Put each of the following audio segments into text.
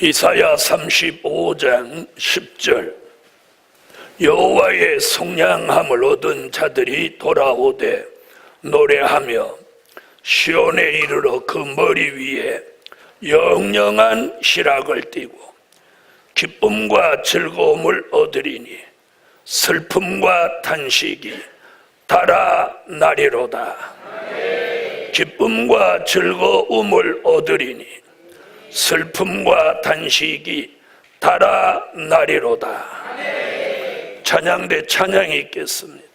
이사야 35장 10절. 여호와의 속량함을 얻은 자들이 돌아오되 노래하며 시온에 이르러 그 머리 위에 영영한 시락을 띠고 기쁨과 즐거움을 얻으리니 슬픔과 탄식이 달아나리로다. 기쁨과 즐거움을 얻으리니 슬픔과 탄식이 달아나리로다. 찬양대 찬양이 있겠습니다.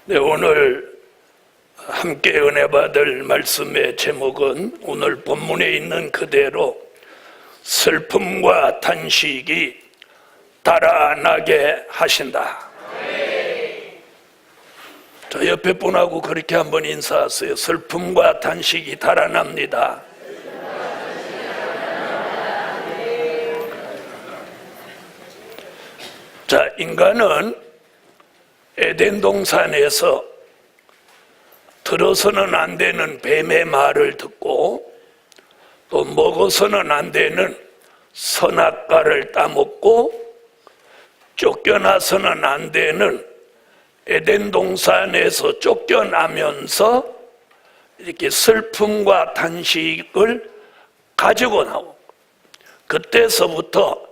네, 오늘 함께 은혜 받을 말씀의 제목은 오늘 본문에 있는 그대로 슬픔과 탄식이 달아나게 하신다. 저 옆에 분하고 그렇게 한번 인사하세요. 슬픔과 탄식이 달아납니다. 자, 인간은 에덴 동산에서 들어서는 안 되는 뱀의 말을 듣고 또 먹어서는 안 되는 선악과를 따먹고 쫓겨나서는 안 되는 에덴 동산에서 쫓겨나면서 이렇게 슬픔과 탄식을 가지고 나오고, 그때서부터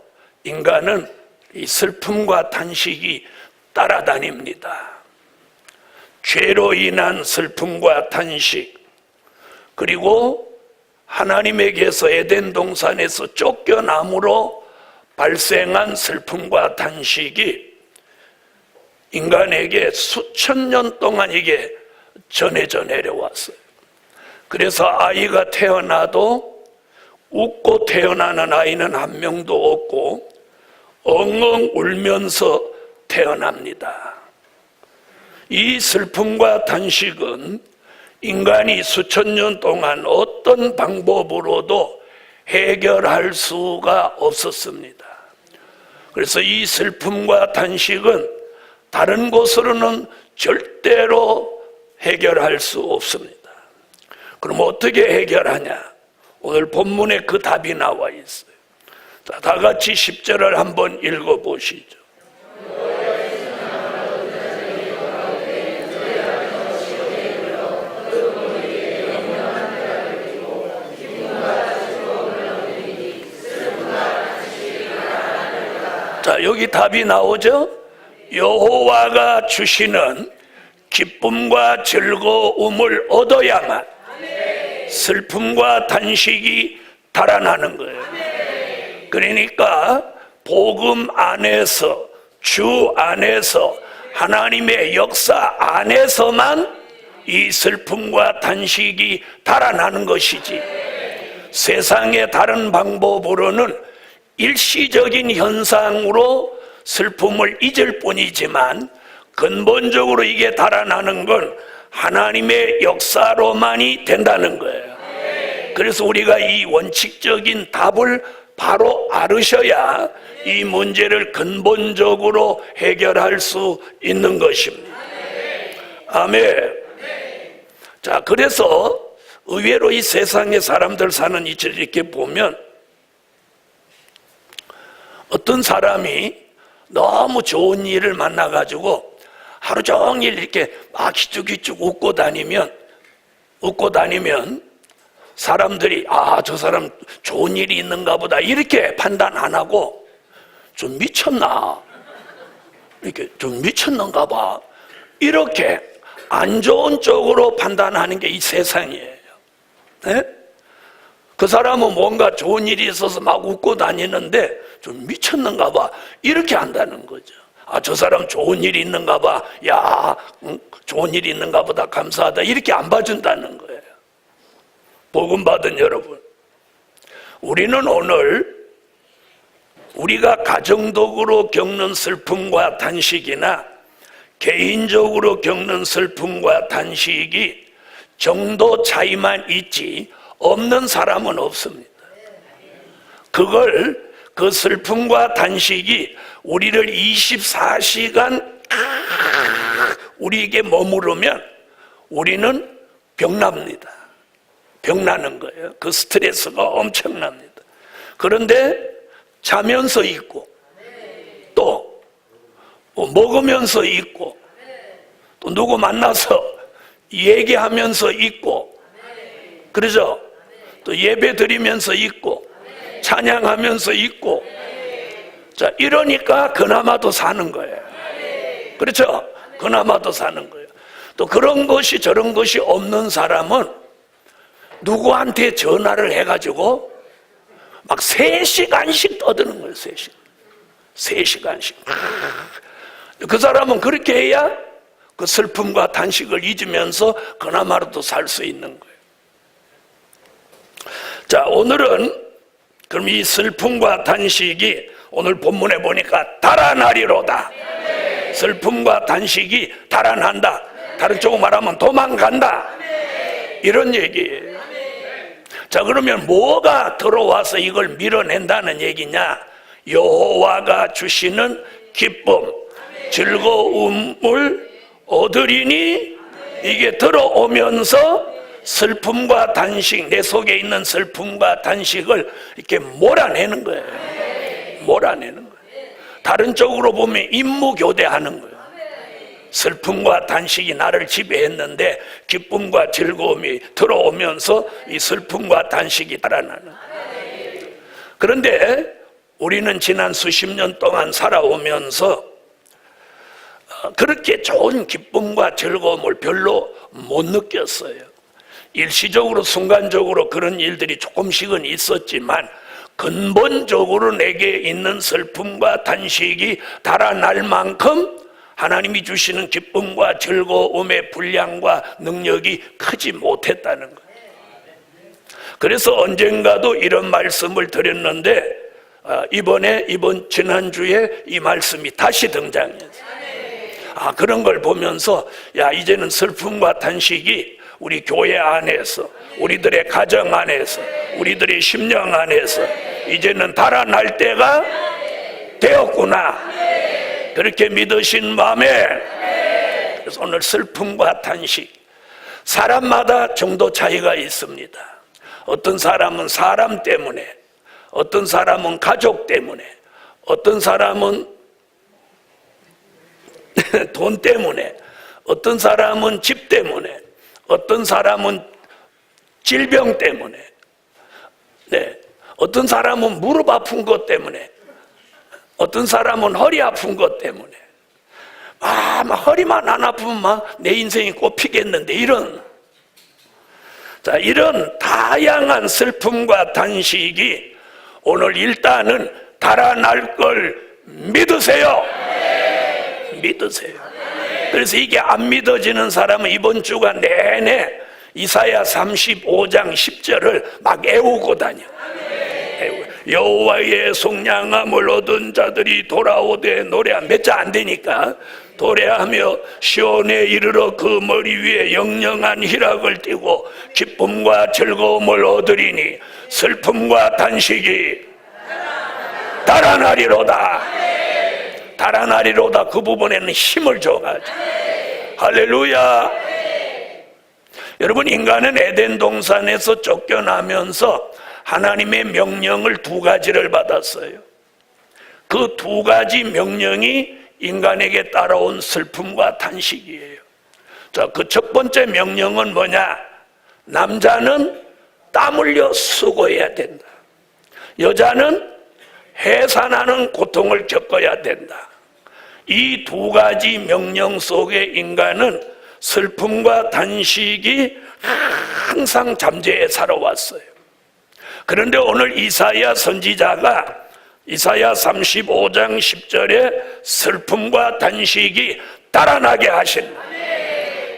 인간은 이 슬픔과 탄식이 따라다닙니다. 죄로 인한 슬픔과 탄식, 그리고 하나님에게서 에덴 동산에서 쫓겨남으로 발생한 슬픔과 탄식이 인간에게 수천 년 동안 이게 전해져 내려왔어요. 그래서 아이가 태어나도 웃고 태어나는 아이는 한 명도 없고 엉엉 울면서 태어납니다. 이 슬픔과 탄식은 인간이 수천 년 동안 어떤 방법으로도 해결할 수가 없었습니다. 그래서 이 슬픔과 탄식은 다른 곳으로는 절대로 해결할 수 없습니다. 그럼 어떻게 해결하냐? 오늘 본문에 그 답이 나와 있어요. 자, 다 같이 10절을 한번 읽어보시죠. 자, 여기 답이 나오죠? 여호와가 주시는 기쁨과 즐거움을 얻어야만 슬픔과 탄식이 달아나는 거예요. 그러니까 복음 안에서, 주 안에서, 하나님의 역사 안에서만 이 슬픔과 탄식이 달아나는 것이지, 세상의 다른 방법으로는 일시적인 현상으로 슬픔을 잊을 뿐이지만 근본적으로 이게 달아나는 건 하나님의 역사로만이 된다는 거예요. 그래서 우리가 이 원칙적인 답을 바로 알으셔야 이 문제를 근본적으로 해결할 수 있는 것입니다. 아멘. 자, 그래서 의외로 이 세상에 사람들 사는 이치를 이렇게 보면 어떤 사람이 너무 좋은 일을 만나가지고 하루 종일 이렇게 막 기죽기죽 웃고 다니면 사람들이 저 사람 좋은 일이 있는가 보다 이렇게 판단 안 하고 좀 미쳤나? 이렇게 좀 미쳤는가 봐. 이렇게 안 좋은 쪽으로 판단하는 게 이 세상이에요. 네? 그 사람은 뭔가 좋은 일이 있어서 막 웃고 다니는데 좀 미쳤는가 봐. 이렇게 한다는 거죠. 저 사람 좋은 일이 있는가 봐. 좋은 일이 있는가 보다 감사하다. 이렇게 안 봐준다는 거예요. 복음 받은 여러분, 우리는 오늘 우리가 가정적으로 겪는 슬픔과 탄식이나 개인적으로 겪는 슬픔과 탄식이 정도 차이만 있지 없는 사람은 없습니다. 그 슬픔과 탄식이 우리를 24시간 우리에게 머무르면 우리는 병납니다. 병나는 거예요. 그 스트레스가 엄청납니다. 그런데 자면서 있고 또 먹으면서 있고 또 누구 만나서 얘기하면서 있고, 그러죠? 또 예배 드리면서 있고 찬양하면서 있고, 자, 이러니까 그나마도 사는 거예요. 그렇죠? 그나마도 사는 거예요. 또 그런 것이 저런 것이 없는 사람은 누구한테 전화를 해가지고 막 3시간씩 떠드는 거예요. 3시간씩. 그 사람은 그렇게 해야 그 슬픔과 단식을 잊으면서 그나마라도 살 수 있는 거예요. 자, 오늘은 그럼 이 슬픔과 단식이 오늘 본문에 보니까 달아나리로다. 슬픔과 단식이 달아난다. 다른 쪽으로 말하면 도망간다. 이런 얘기예요. 자, 그러면 뭐가 들어와서 이걸 밀어낸다는 얘기냐? 여호와가 주시는 기쁨, 즐거움을 얻으리니 이게 들어오면서 슬픔과 단식, 내 속에 있는 슬픔과 단식을 이렇게 몰아내는 거예요. 몰아내는 거예요. 다른 쪽으로 보면 임무교대하는 거예요. 슬픔과 단식이 나를 지배했는데 기쁨과 즐거움이 들어오면서 이 슬픔과 단식이 달아나는 거예요. 그런데 우리는 지난 수십 년 동안 살아오면서 그렇게 좋은 기쁨과 즐거움을 별로 못 느꼈어요. 일시적으로 순간적으로 그런 일들이 조금씩은 있었지만 근본적으로 내게 있는 슬픔과 단식이 달아날 만큼 하나님이 주시는 기쁨과 즐거움의 분량과 능력이 크지 못했다는 거예요. 그래서 언젠가도 이런 말씀을 드렸는데 이번 지난주에 이 말씀이 다시 등장했어요. 그런 걸 보면서 이제는 슬픔과 단식이 우리 교회 안에서, 우리들의 가정 안에서, 우리들의 심령 안에서 이제는 달아날 때가 되었구나. 그렇게 믿으신 마음에, 그래서 오늘 슬픔과 단식, 사람마다 정도 차이가 있습니다. 어떤 사람은 사람 때문에, 어떤 사람은 가족 때문에, 어떤 사람은 돈 때문에, 어떤 사람은 집 때문에, 어떤 사람은 질병 때문에, 어떤 사람은 무릎 아픈 것 때문에, 어떤 사람은 허리 아픈 것 때문에, 막 허리만 안 아프면 막 내 인생이 꽃피겠는데, 이런 다양한 슬픔과 단식이 오늘 일단은 달아날 걸 믿으세요. 믿으세요. 그래서 이게 안 믿어지는 사람은 이번 주가 내내 이사야 35장 10절을 막 애우고 다녀. 여호와의 속량함을 얻은 자들이 돌아오되 노래하며, 몇 자 안 되니까 도래하며 시온에 이르러 그 머리 위에 영영한 희락을 띠고 기쁨과 즐거움을 얻으리니 슬픔과 단식이 달아나리로다. 달아나리로다. 그 부분에는 힘을 줘가지고. 할렐루야. 여러분, 인간은 에덴 동산에서 쫓겨나면서 하나님의 명령을 두 가지를 받았어요. 그 두 가지 명령이 인간에게 따라온 슬픔과 단식이에요. 자, 그 첫 번째 명령은 뭐냐? 남자는 땀 흘려 수고해야 된다. 여자는 해산하는 고통을 겪어야 된다. 이 두 가지 명령 속에 인간은 슬픔과 단식이 항상 잠재해 살아왔어요. 그런데 오늘 이사야 선지자가 이사야 35장 10절에 슬픔과 단식이 달아나게 하신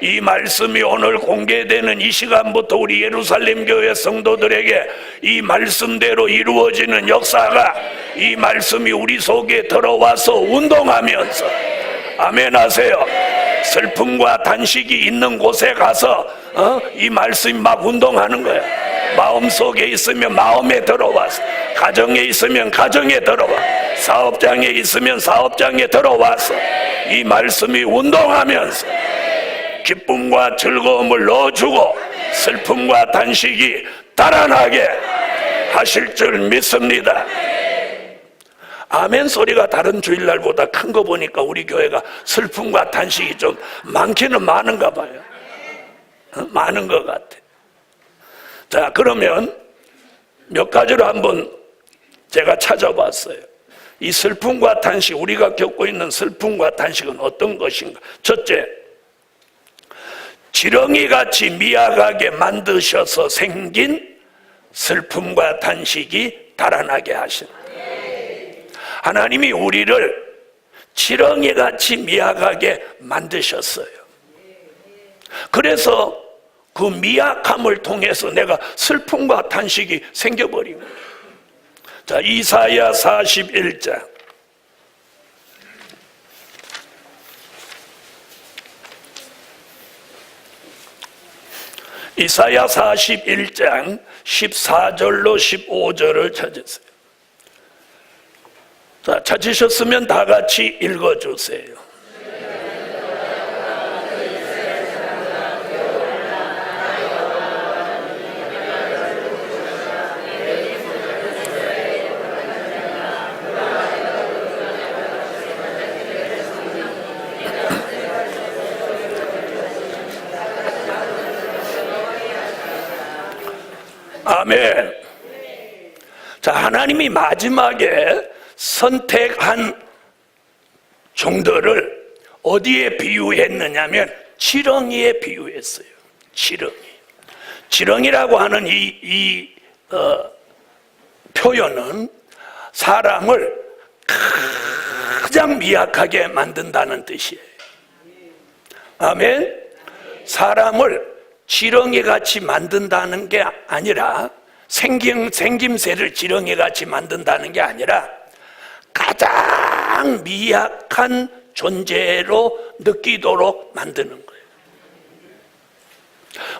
이 말씀이 오늘 공개되는 이 시간부터 우리 예루살렘 교회 성도들에게 이 말씀대로 이루어지는 역사가, 이 말씀이 우리 속에 들어와서 운동하면서, 아멘 하세요. 슬픔과 단식이 있는 곳에 가서 이 말씀이 막 운동하는 거예요. 마음속에 있으면 마음에 들어와서, 가정에 있으면 가정에 들어와, 사업장에 있으면 사업장에 들어와서 이 말씀이 운동하면서 기쁨과 즐거움을 넣어주고 슬픔과 단식이 달아나게 하실 줄 믿습니다. 아멘 소리가 다른 주일날보다 큰 거 보니까 우리 교회가 슬픔과 단식이 좀 많기는 많은가 봐요. 많은 것 같아. 자, 그러면 몇 가지로 한번 제가 찾아봤어요. 이 슬픔과 단식, 우리가 겪고 있는 슬픔과 단식은 어떤 것인가? 첫째, 지렁이같이 미약하게 만드셔서 생긴 슬픔과 단식이 달아나게 하신다. 하나님이 우리를 지렁이같이 미약하게 만드셨어요. 그래서 그 미약함을 통해서 내가 슬픔과 탄식이 생겨버린 거예요. 자, 이사야 41장. 이사야 41장 14절로 15절을 찾으세요. 자, 찾으셨으면 다 같이 읽어주세요. 아멘. 자, 하나님이 마지막에 선택한 종들을 어디에 비유했느냐면 지렁이에 비유했어요. 지렁이라고 하는 이 표현은 사람을 가장 미약하게 만든다는 뜻이에요. 아멘. 사람을 지렁이같이 만든다는 게 아니라 생김새를 지렁이같이 만든다는 게 아니라 가장 미약한 존재로 느끼도록 만드는 거예요.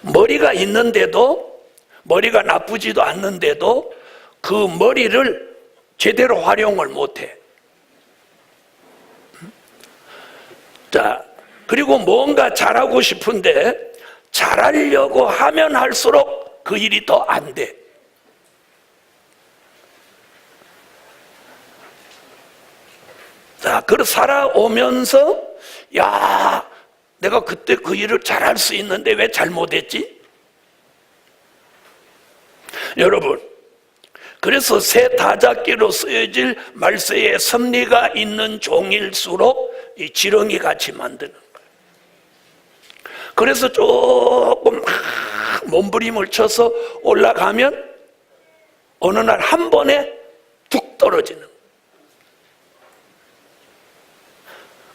머리가 있는데도, 머리가 나쁘지도 않는데도 그 머리를 제대로 활용을 못해. 자, 그리고 뭔가 잘하고 싶은데 잘하려고 하면 할수록 그 일이 더 안 돼. 자, 그렇게 살아오면서 야, 내가 그때 그 일을 잘할 수 있는데 왜 잘못했지? 여러분, 그래서 새 다잡기로 쓰여질 말세에 섭리가 있는 종일수록 이 지렁이같이 만드는 거예요. 그래서 조금 몸부림을 쳐서 올라가면 어느 날 한 번에 툭 떨어지는 거예요.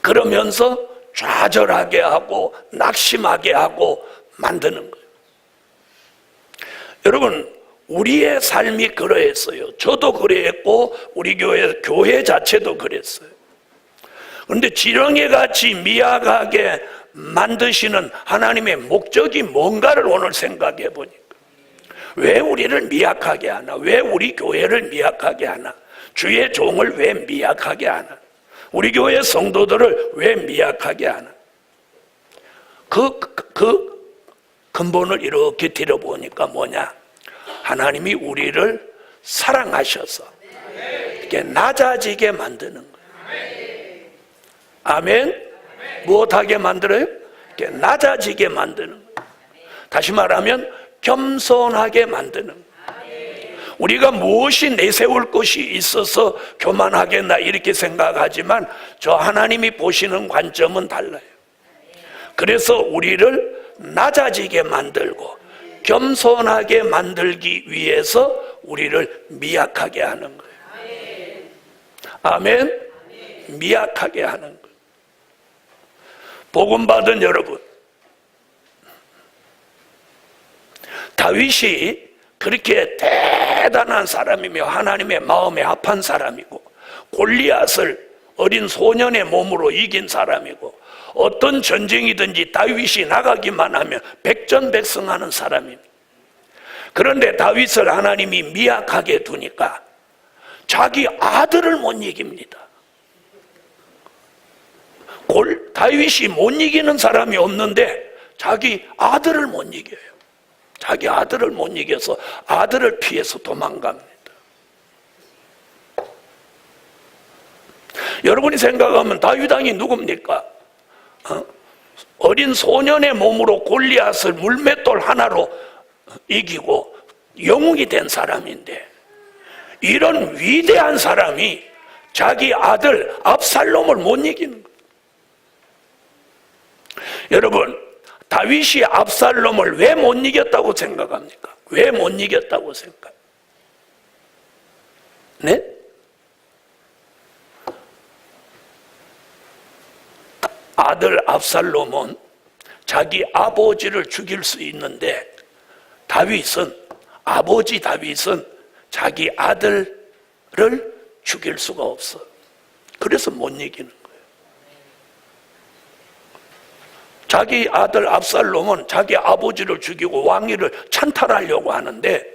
그러면서 좌절하게 하고 낙심하게 하고 만드는 거예요. 여러분, 우리의 삶이 그러했어요. 저도 그랬고 우리 교회 자체도 그랬어요. 그런데 지렁이같이 미약하게 만드시는 하나님의 목적이 뭔가를 오늘 생각해 보니까, 왜 우리를 미약하게 하나? 왜 우리 교회를 미약하게 하나? 주의 종을 왜 미약하게 하나? 우리 교회 성도들을 왜 미약하게 하나? 그 근본을 이렇게 들여보니까 뭐냐? 하나님이 우리를 사랑하셔서 이렇게 낮아지게 만드는 거예요. 아멘? 무엇하게 만들어요? 이렇게 낮아지게 만드는 거예요. 다시 말하면 겸손하게 만드는 거예요. 우리가 무엇이 내세울 것이 있어서 교만하겠나 이렇게 생각하지만 저 하나님이 보시는 관점은 달라요. 그래서 우리를 낮아지게 만들고 겸손하게 만들기 위해서 우리를 미약하게 하는 거예요. 아멘? 미약하게 하는 거예요. 복음받은 여러분, 다윗이 그렇게 대단한 사람이며 하나님의 마음에 합한 사람이고 골리앗을 어린 소년의 몸으로 이긴 사람이고 어떤 전쟁이든지 다윗이 나가기만 하면 백전백승하는 사람입니다. 그런데 다윗을 하나님이 미약하게 두니까 자기 아들을 못 이깁니다. 다윗이 못 이기는 사람이 없는데 자기 아들을 못 이겨요. 자기 아들을 못 이겨서 아들을 피해서 도망갑니다. 여러분이 생각하면 다윗 왕이 누굽니까? 어린 소년의 몸으로 골리앗을 물맷돌 하나로 이기고 영웅이 된 사람인데, 이런 위대한 사람이 자기 아들 압살롬을 못 이기는 거예요. 여러분, 다윗이 압살롬을 왜 못 이겼다고 생각합니까? 왜 못 이겼다고 생각합니까? 네? 아들 압살롬은 자기 아버지를 죽일 수 있는데 아버지 다윗은 자기 아들을 죽일 수가 없어. 그래서 못 이기는 거예요. 자기 아들 압살롬은 자기 아버지를 죽이고 왕위를 찬탈하려고 하는데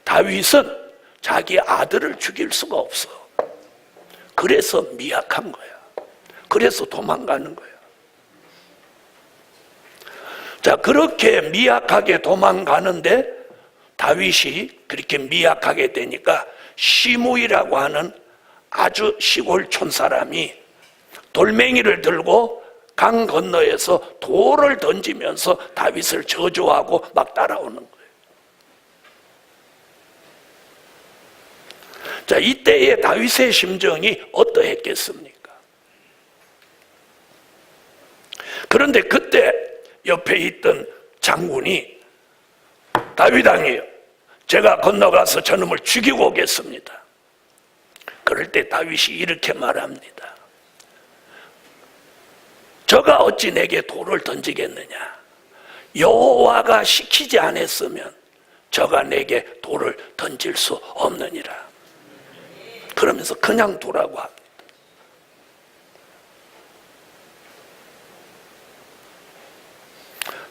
다윗은 자기 아들을 죽일 수가 없어. 그래서 미약한 거야. 그래서 도망가는 거야. 자, 그렇게 미약하게 도망가는데 다윗이 그렇게 미약하게 되니까 시므이라고 하는 아주 시골촌 사람이 돌멩이를 들고 강 건너에서 돌을 던지면서 다윗을 저주하고 막 따라오는 거예요. 자, 이때의 다윗의 심정이 어떠했겠습니까? 그런데 그때 옆에 있던 장군이 다윗 왕이요, 제가 건너가서 저놈을 죽이고 오겠습니다. 그럴 때 다윗이 이렇게 말합니다. 저가 어찌 내게 돌을 던지겠느냐? 여호와가 시키지 않았으면 저가 내게 돌을 던질 수 없느니라. 그러면서 그냥 두라고 합니다.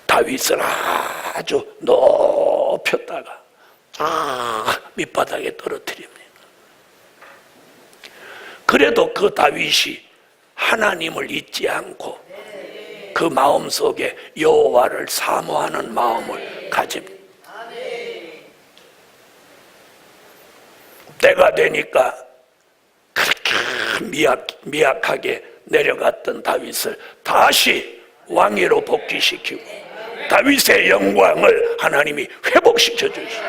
다윗을 아주 높였다가 밑바닥에 떨어뜨립니다. 그래도 그 다윗이 하나님을 잊지 않고 그 마음속에 여호와를 사모하는 마음을 가집니다. 때가 되니까 그렇게 미약하게 내려갔던 다윗을 다시 왕위로 복귀시키고 다윗의 영광을 하나님이 회복시켜 주시고,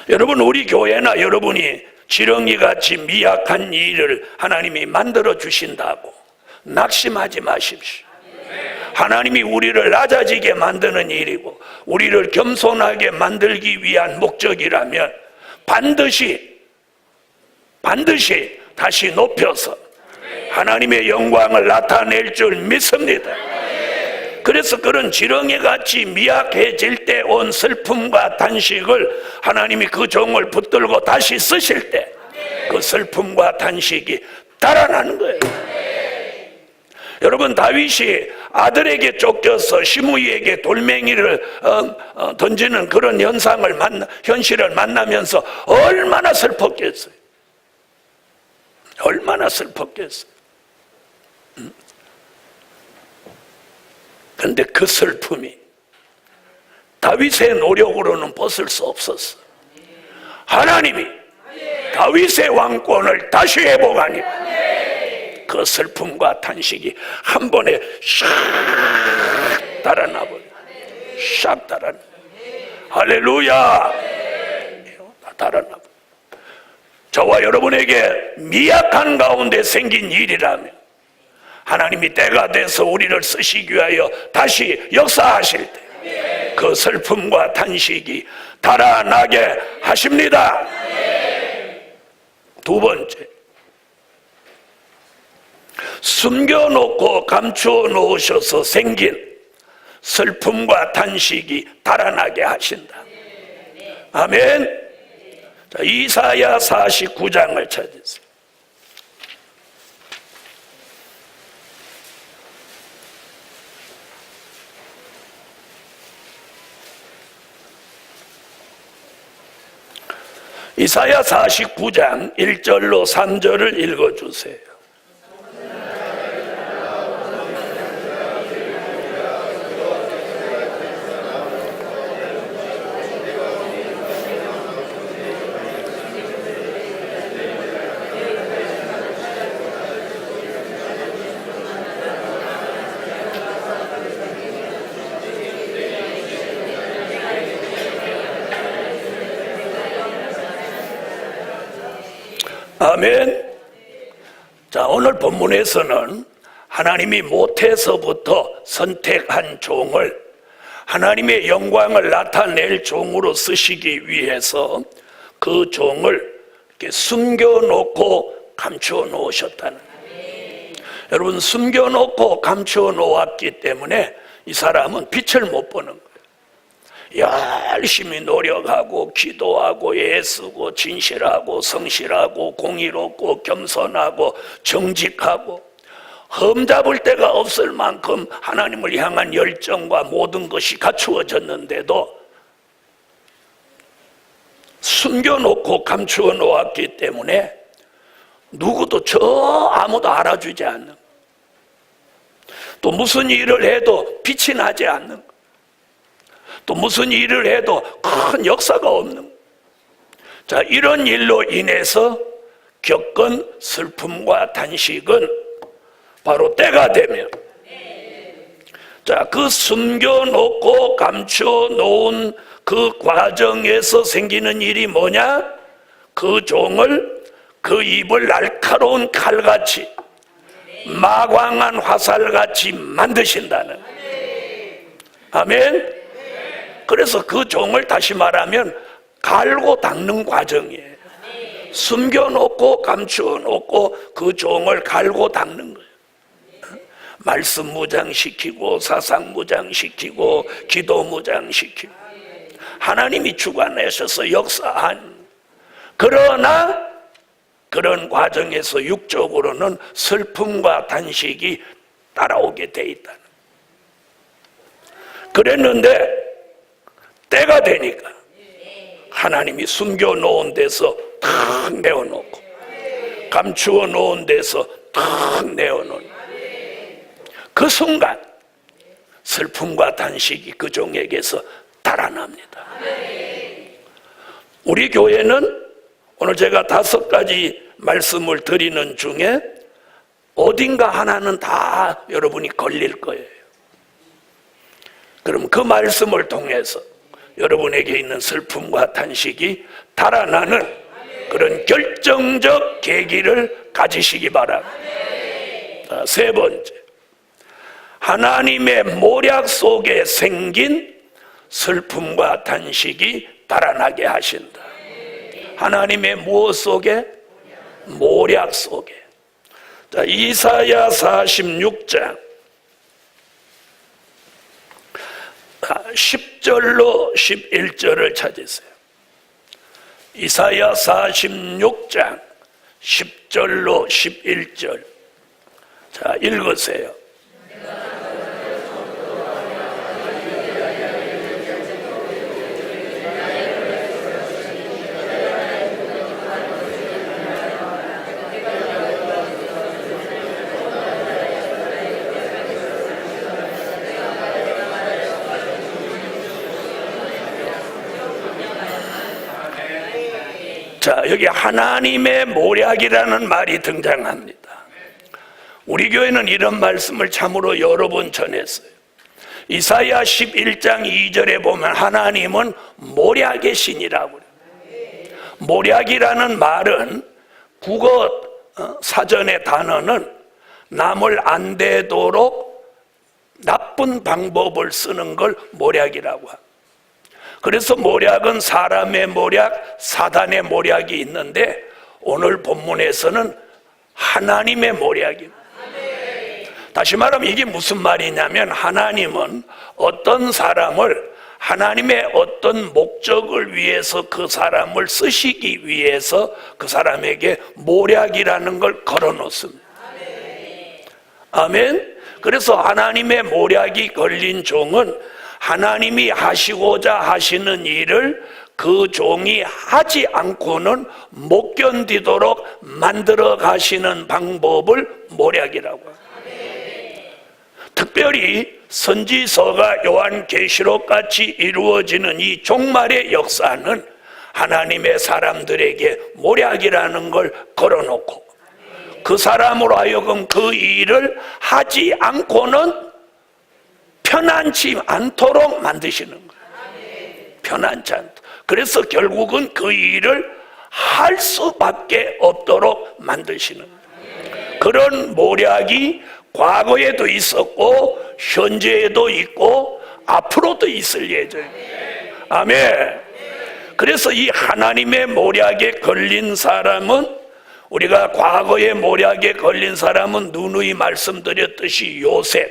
여러분, 우리 교회나 여러분이 지렁이같이 미약한 일을 하나님이 만들어 주신다고 낙심하지 마십시오. 하나님이 우리를 낮아지게 만드는 일이고 우리를 겸손하게 만들기 위한 목적이라면 반드시 다시 높여서 하나님의 영광을 나타낼 줄 믿습니다. 그래서 그런 지렁이같이 미약해질 때 온 슬픔과 단식을 하나님이 그 종을 붙들고 다시 쓰실 때 그 슬픔과 단식이 달아나는 거예요. 여러분, 다윗이 아들에게 쫓겨서 시므이에게 돌멩이를 던지는 그런 현실을 만나면서 얼마나 슬펐겠어요. 얼마나 슬펐겠어요. 그런데 그 슬픔이 다윗의 노력으로는 벗을 수 없었어. 하나님이 다윗의 왕권을 다시 회복하니 그 슬픔과 탄식이 한 번에 샥 달아나버려. 샥 달아나. 할렐루야. 달아나버려. 저와 여러분에게 미약한 가운데 생긴 일이라면 하나님이 때가 돼서 우리를 쓰시기 위하여 다시 역사하실 때 그 슬픔과 탄식이 달아나게 하십니다. 두 번째, 숨겨놓고 감추어 놓으셔서 생긴 슬픔과 탄식이 달아나게 하신다. 아멘. 자, 이사야 49장을 찾으세요. 이사야 49장 1절로 3절을 읽어주세요. 아멘. 자, 오늘 본문에서는 하나님이 모태서부터 선택한 종을 하나님의 영광을 나타낼 종으로 쓰시기 위해서 그 종을 이렇게 숨겨놓고 감추어 놓으셨다는. 여러분, 숨겨놓고 감추어 놓았기 때문에 이 사람은 빛을 못 보는 거예요. 열심히 노력하고 기도하고 애쓰고 진실하고 성실하고 공의롭고 겸손하고 정직하고 흠잡을 데가 없을 만큼 하나님을 향한 열정과 모든 것이 갖추어졌는데도 숨겨놓고 감추어 놓았기 때문에 누구도 아무도 알아주지 않는, 또 무슨 일을 해도 빛이 나지 않는, 또 무슨 일을 해도 큰 역사가 없는, 자, 이런 일로 인해서 겪은 슬픔과 단식은 바로 때가 되면, 자, 그 숨겨놓고 감춰놓은 그 과정에서 생기는 일이 뭐냐? 그 종을, 그 입을 날카로운 칼같이, 마광한 화살같이 만드신다는. 아멘. 그래서 그 종을 다시 말하면 갈고 닦는 과정이에요. 숨겨놓고 감추어놓고 그 종을 갈고 닦는 거예요. 말씀 무장시키고 사상 무장시키고 기도 무장시키고 하나님이 주관하셔서 역사한, 그러나 그런 과정에서 육적으로는 슬픔과 단식이 따라오게 돼 있다는. 그랬는데 때가 되니까 하나님이 숨겨놓은 데서 탁 내어놓고 감추어 놓은 데서 탁 내어놓는 그 순간 슬픔과 단식이 그 종에게서 달아납니다. 우리 교회는 오늘 제가 5가지 말씀을 드리는 중에 어딘가 하나는 다 여러분이 걸릴 거예요. 그럼 그 말씀을 통해서 여러분에게 있는 슬픔과 단식이 달아나는 그런 결정적 계기를 가지시기 바랍니다. 세 번째, 하나님의 모략 속에 생긴 슬픔과 단식이 달아나게 하신다. 하나님의 무엇 속에? 모략 속에. 자, 이사야 46장 10절로 11절을 찾으세요. 이사야 46장 10절로 11절. 자, 읽으세요. 자, 여기 하나님의 모략이라는 말이 등장합니다. 우리 교회는 이런 말씀을 참으로 여러 번 전했어요. 이사야 11장 2절에 보면 하나님은 모략의 신이라고 그래요. 모략이라는 말은 국어 사전의 단어는 남을 안 되도록 나쁜 방법을 쓰는 걸 모략이라고 합니다. 그래서 모략은 사람의 모략, 사단의 모략이 있는데 오늘 본문에서는 하나님의 모략입니다. 다시 말하면 이게 무슨 말이냐면 하나님은 어떤 사람을 하나님의 어떤 목적을 위해서 그 사람을 쓰시기 위해서 그 사람에게 모략이라는 걸 걸어놓습니다. 아멘. 그래서 하나님의 모략이 걸린 종은 하나님이 하시고자 하시는 일을 그 종이 하지 않고는 못 견디도록 만들어 가시는 방법을 모략이라고 합니다. 특별히 선지서가 요한계시록 같이 이루어지는 이 종말의 역사는 하나님의 사람들에게 모략이라는 걸 걸어놓고 그 사람으로 하여금 그 일을 하지 않고는 편안치 않도록 만드시는 거예요. 편안치 않도록. 그래서 결국은 그 일을 할 수밖에 없도록 만드시는 거예요. 그런 모략이 과거에도 있었고 현재에도 있고 앞으로도 있을 예정이에요. 아멘. 그래서 이 하나님의 모략에 걸린 사람은 우리가 과거의 모략에 걸린 사람은 누누이 말씀드렸듯이 요셉,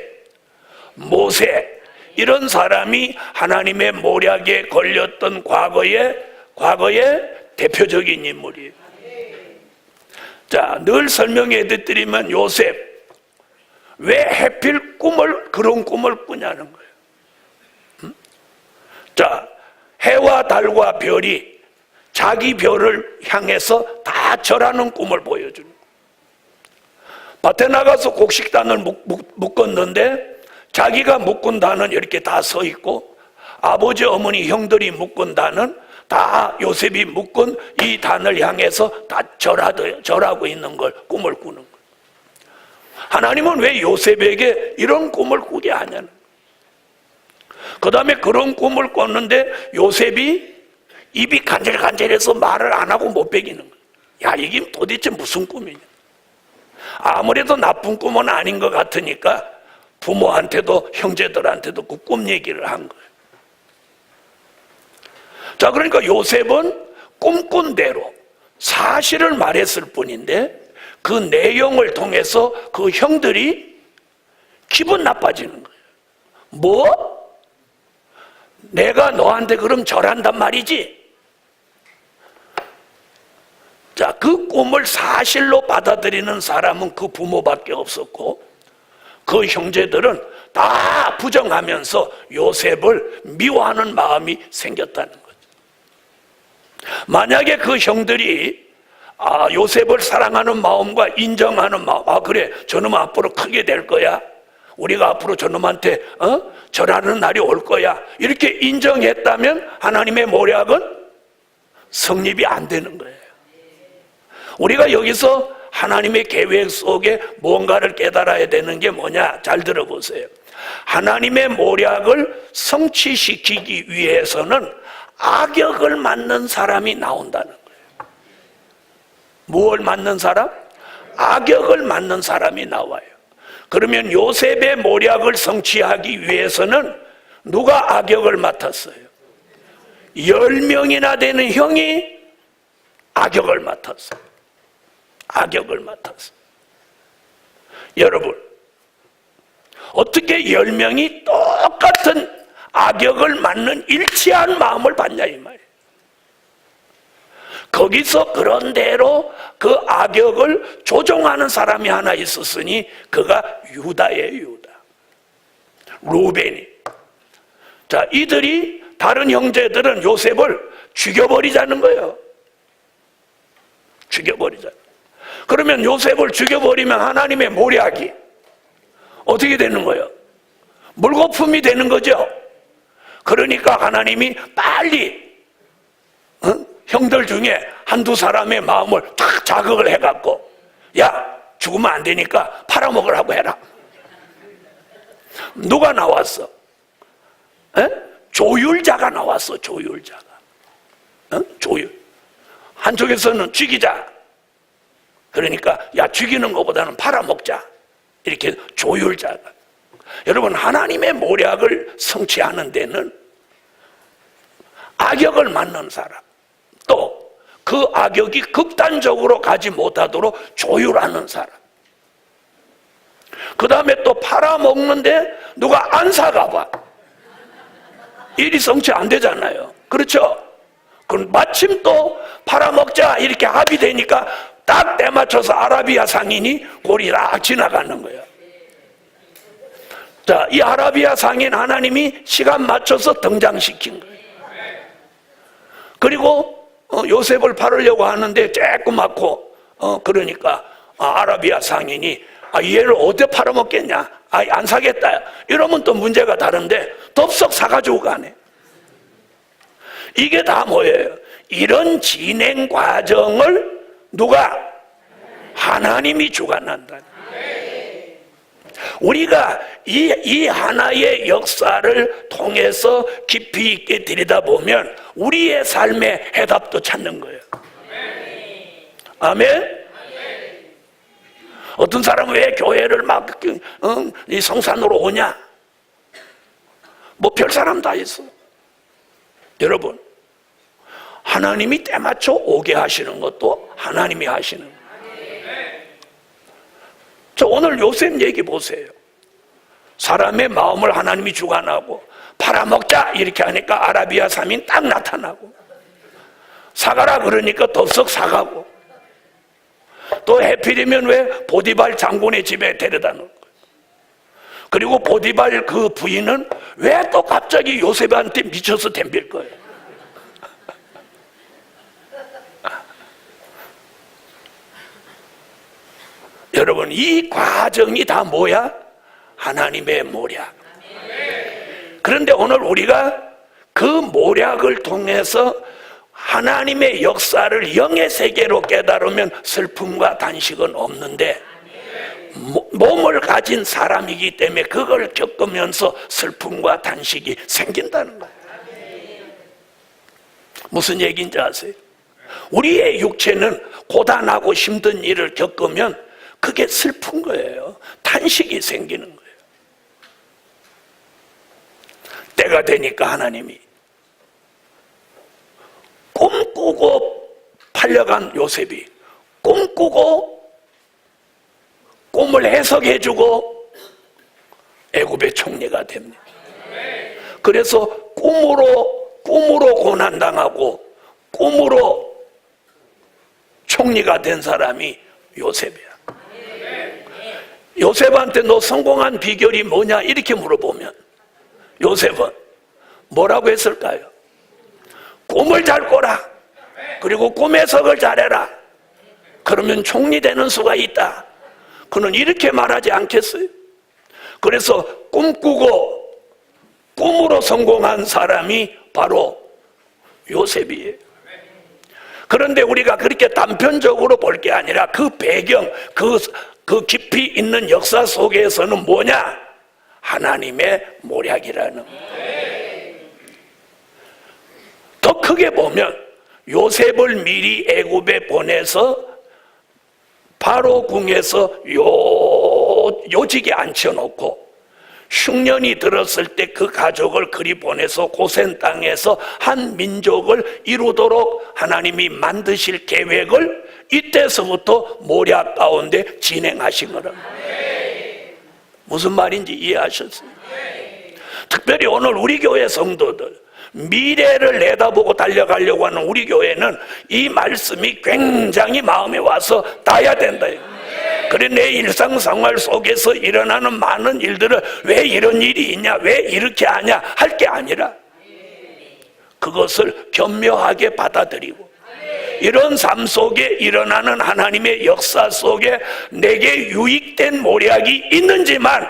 모세 이런 사람이 하나님의 모략에 걸렸던 과거의 대표적인 인물이에요. 자, 늘 설명해 드리면 요셉 왜 하필 그런 꿈을 꾸냐는 거예요. 자, 해와 달과 별이 자기 별을 향해서 다 절하는 꿈을 보여주는 거예요. 밭에 나가서 곡식단을 묶었는데 자기가 묶은 단은 이렇게 다 서 있고 아버지, 어머니, 형들이 묶은 단은 다 요셉이 묶은 이 단을 향해서 다 절하고 있는 걸 꿈을 꾸는 거예요. 하나님은 왜 요셉에게 이런 꿈을 꾸게 하냐는 거예요. 그 다음에 그런 꿈을 꿨는데 요셉이 입이 간질간질해서 말을 안 하고 못 베기는 거예요. 야, 이게 도대체 무슨 꿈이냐. 아무래도 나쁜 꿈은 아닌 것 같으니까 부모한테도 형제들한테도 그 꿈 얘기를 한 거예요. 자, 그러니까 요셉은 꿈꾼 대로 사실을 말했을 뿐인데 그 내용을 통해서 그 형들이 기분 나빠지는 거예요. 뭐? 내가 너한테 그럼 절한단 말이지? 자, 그 꿈을 사실로 받아들이는 사람은 그 부모밖에 없었고 그 형제들은 다 부정하면서 요셉을 미워하는 마음이 생겼다는 거죠. 만약에 그 형들이 요셉을 사랑하는 마음과 인정하는 마음, 그래, 저놈 앞으로 크게 될 거야, 우리가 앞으로 저놈한테 절하는 날이 올 거야, 이렇게 인정했다면 하나님의 모략은 성립이 안 되는 거예요. 우리가 여기서 하나님의 계획 속에 뭔가를 깨달아야 되는 게 뭐냐? 잘 들어보세요. 하나님의 모략을 성취시키기 위해서는 악역을 맡는 사람이 나온다는 거예요. 무엇을 맡는 사람? 악역을 맡는 사람이 나와요. 그러면 요셉의 모략을 성취하기 위해서는 누가 악역을 맡았어요? 10명이나 되는 형이 악역을 맡았어요. 악역을 맡았어요. 여러분, 어떻게 10명이 똑같은 악역을 맡는 일치한 마음을 받냐 이 말이에요. 거기서 그런 대로 그 악역을 조종하는 사람이 하나 있었으니 그가 유다예요. 유다, 루벤이. 자, 이들이 다른 형제들은 요셉을 죽여버리자는 거예요. 죽여버리자. 그러면 요셉을 죽여버리면 하나님의 모략이 어떻게 되는 거예요? 물거품이 되는 거죠. 그러니까 하나님이 빨리 형들 중에 한두 사람의 마음을 딱 자극을 해갖고, 야, 죽으면 안 되니까 팔아먹으라고 해라. 누가 나왔어? 조율자가 나왔어. 조율자가. 조율. 한쪽에서는 죽이자. 그러니까 야, 죽이는 것보다는 팔아먹자. 이렇게 조율자가. 여러분, 하나님의 모략을 성취하는 데는 악역을 맡는 사람, 또 그 악역이 극단적으로 가지 못하도록 조율하는 사람, 그 다음에 또 팔아먹는데 누가 안 사가봐. 일이 성취 안 되잖아요. 그렇죠? 그럼 마침 또 팔아먹자 이렇게 합의되니까 딱 때 맞춰서 아라비아 상인이 고리락 지나가는 거예요. 자, 이 아라비아 상인 하나님이 시간 맞춰서 등장시킨 거예요. 그리고 요셉을 팔으려고 하는데 쬐끄맣고 그러니까 아라비아 상인이 얘를 어디에 팔아먹겠냐, 안 사겠다 이러면 또 문제가 다른데 덥석 사가지고 가네. 이게 다 뭐예요? 이런 진행 과정을 누가? 하나님이 주관한다. 우리가 이 하나의 역사를 통해서 깊이 있게 들여다보면 우리의 삶의 해답도 찾는 거예요. 아멘? 어떤 사람은 왜 교회를 막 이 성산으로 오냐? 뭐 별 사람 다 있어. 여러분, 하나님이 때 맞춰 오게 하시는 것도 하나님이 하시는 거예요. 저 오늘 요셉 얘기 보세요. 사람의 마음을 하나님이 주관하고 팔아먹자 이렇게 하니까 아라비아 삼인 딱 나타나고, 사가라 그러니까 덥석 사가고, 또 해필이면 왜 보디발 장군의 집에 데려다 놓은 거예요. 그리고 보디발 그 부인은 왜 또 갑자기 요셉한테 미쳐서 덤빌 거예요. 여러분, 이 과정이 다 뭐야? 하나님의 모략. 그런데 오늘 우리가 그 모략을 통해서 하나님의 역사를 영의 세계로 깨달으면 슬픔과 단식은 없는데, 몸을 가진 사람이기 때문에 그걸 겪으면서 슬픔과 단식이 생긴다는 거예요. 무슨 얘기인지 아세요? 우리의 육체는 고단하고 힘든 일을 겪으면 그게 슬픈 거예요. 단식이 생기는 거예요. 때가 되니까 하나님이 꿈꾸고 팔려간 요셉이 꿈꾸고 꿈을 해석해주고 애굽의 총리가 됩니다. 그래서 꿈으로 고난당하고 꿈으로 총리가 된 사람이 요셉이야. 요셉한테 너 성공한 비결이 뭐냐 이렇게 물어보면 요셉은 뭐라고 했을까요? 꿈을 잘 꿔라. 그리고 꿈 해석을 잘해라. 그러면 총리 되는 수가 있다. 그는 이렇게 말하지 않겠어요? 그래서 꿈꾸고 꿈으로 성공한 사람이 바로 요셉이에요. 그런데 우리가 그렇게 단편적으로 볼 게 아니라 그 배경, 그 깊이 있는 역사 속에서는 뭐냐? 하나님의 모략이라는 거예요. 더 크게 보면 요셉을 미리 애굽에 보내서 바로 궁에서 요직에 앉혀놓고 흉년이 들었을 때 그 가족을 그리 보내서 고센 땅에서 한 민족을 이루도록 하나님이 만드실 계획을 이때서부터 모략 가운데 진행하신 거랍니다. 무슨 말인지 이해하셨어요? 특별히 오늘 우리 교회 성도들, 미래를 내다보고 달려가려고 하는 우리 교회는 이 말씀이 굉장히 마음에 와서 닿아야 된다. 그래, 내 일상생활 속에서 일어나는 많은 일들을 왜 이런 일이 있냐, 왜 이렇게 하냐 할 게 아니라 그것을 겸묘하게 받아들이고 이런 삶 속에 일어나는 하나님의 역사 속에 내게 유익된 모략이 있는지만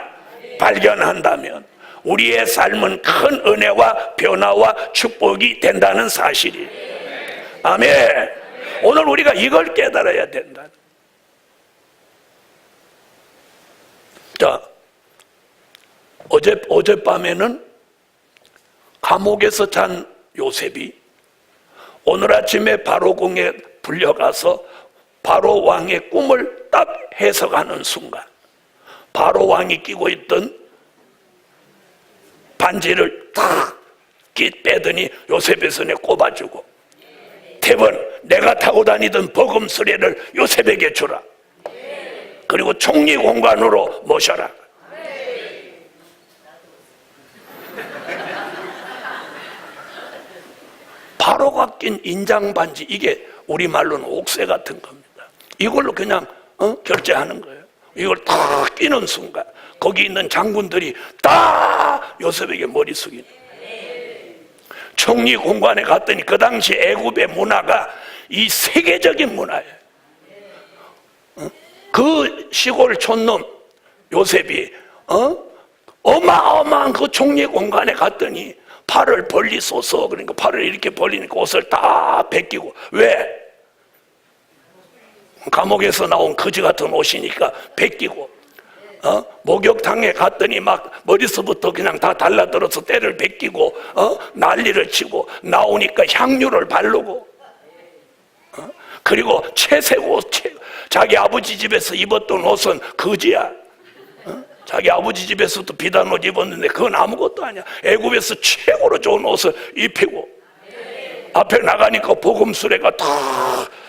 발견한다면 우리의 삶은 큰 은혜와 변화와 축복이 된다는 사실이에요. 아멘. 오늘 우리가 이걸 깨달아야 된다. 자, 어젯밤에는 감옥에서 잔 요셉이 오늘 아침에 바로궁에 불려가서 바로 왕의 꿈을 딱 해석하는 순간 바로 왕이 끼고 있던 반지를 딱 빼더니 요셉의 손에 꼽아주고, 태번 내가 타고 다니던 버금 수레를 요셉에게 주라. 그리고 총리 공관으로 모셔라. 바로가 낀 인장 반지, 이게 우리말로는 옥새 같은 겁니다. 이걸로 그냥 결제하는 거예요. 이걸 딱 끼는 순간 거기 있는 장군들이 다 요셉에게 머리 숙이는 거예요. 총리 공관에 갔더니 그 당시 애굽의 문화가 이 세계적인 문화예요. 그 시골 촌놈 요셉이 어마어마한 그 총리 공간에 갔더니 팔을 벌리소서, 그러니까 팔을 이렇게 벌리니까 옷을 다 벗기고, 왜? 감옥에서 나온 거지 같은 옷이니까 벗기고, 목욕탕에 갔더니 막 머리서부터 그냥 다 달라들어서 때를 벗기고 난리를 치고, 나오니까 향유를 바르고, 그리고 채색 옷, 자기 아버지 집에서 입었던 옷은 거지야. 자기 아버지 집에서도 비단 옷 입었는데 그건 아무것도 아니야. 애굽에서 최고로 좋은 옷을 입히고 앞에 나가니까 복음 수레가